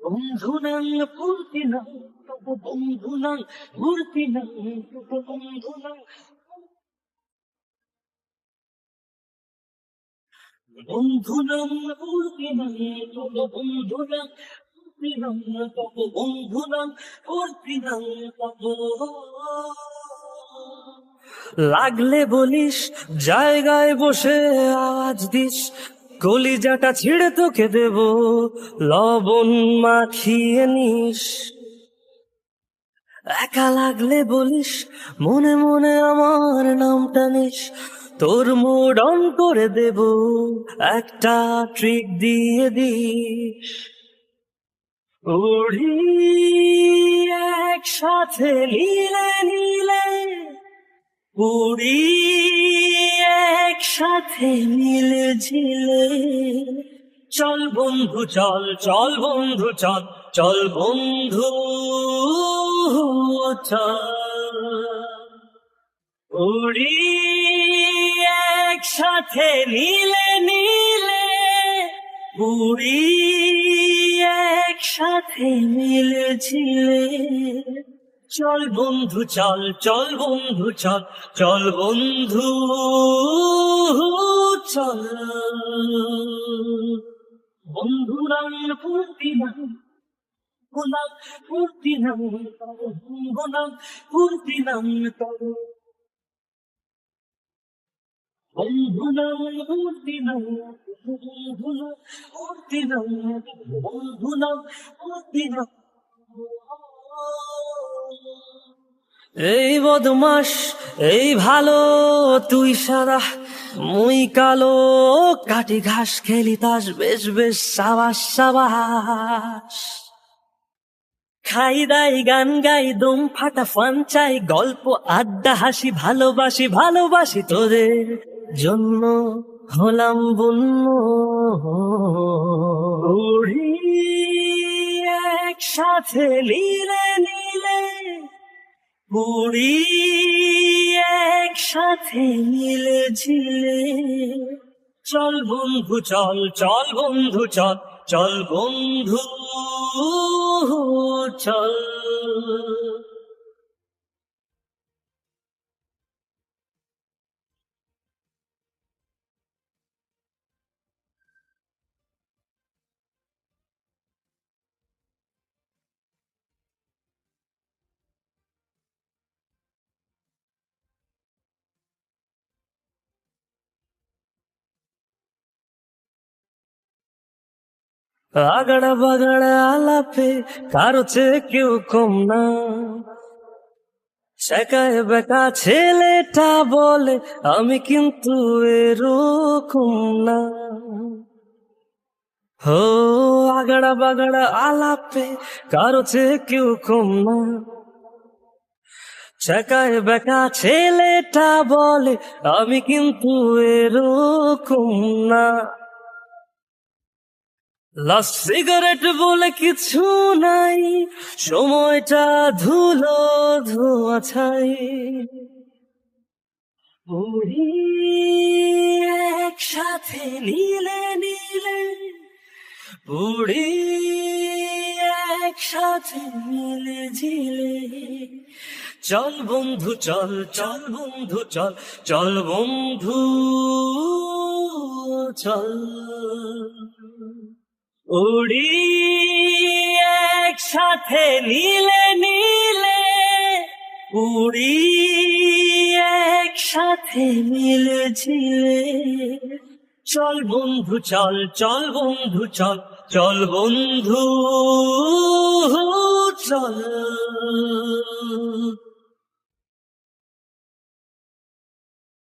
বন্ধু নাং পূর্তি নাং তব বন্ধু নাং পূর্তি নাং তব বন্ধু নাং বন্ধু নাং পূর্তি নাং তব বন্ধু নাং পূর্তি নাং তব বন্ধু নাং পূর্তি নাং তব লাগলে বলিস জায়গায় বসে আওয়াজ দিস কলিজাটা ছিঁড়ে তোকে দেব লবণ মাখিয়ে নিস একা লাগলে বলিস মনে মনে আমার নামটা নিস তোর মুড অন করে দেব একটা ট্রিক দিয়ে দিস উড়ি একসাথে নীলে নীলে উড়ি একসাথে মিলে ঝিলে চল বন্ধু চল চল বন্ধু চল চল বন্ধু চল উড়ি একসাথে নীলে নীলে উড়ি একসাথে মিলে ঝিলে চল বন্ধু চল চল বন্ধু চল চল বন্ধু চল বন্ধু নাম পূর্তি নাম গুলাম পূর্তি নাম গুলাম পূর্তি নাম তব বন্ধু নাম পূর্তি নাম বন্ধু নাম পূর্তি নাম বন্ধু নাম পূর্তি নাম এই বদমাস এই ভালো তুই সারা মুই কালো কাটি ঘাস খেলি তাস বেশ বেশ সাবাস সাবাস খাই দাই গান গাই দম ফাটা ফান চাই গল্প আড্ডা হাসি ভালোবাসি ভালোবাসি তোদের জন্য হলাম বন্য উড়ি একসাথে নীলে নীলে উড়ি একসাথে মিলে ঝিলে চল বন্ধু চল চল বন্ধু চল চল বন্ধু চল আগড়া বাগড়া আলাপে কারো চেয়ে কেউ কম না শেখায় বেকা ছেলেটা বলে আমি কিন্তু এরকম না হো আগড়া বাগড়া আলাপে কারো চেয়ে কেউ কম না শেখায় বেকা ছেলেটা বলে আমি কিন্তু এরকম না লাস্ট সিগারেট বলে কিছু নাই সময়টা ধুলো ধোয়া ছাই উড়ি একসাথে নীলে নীলে উড়ি একসাথে মিলে ঝিলে চল বন্ধু চল চল বন্ধু চল চল বন্ধু চল উড়ি একসাথে নীলে নীলে উড়ি একসাথে মিলে ঝিলে চল বন্ধু চল চল বন্ধু চল চল বন্ধু চল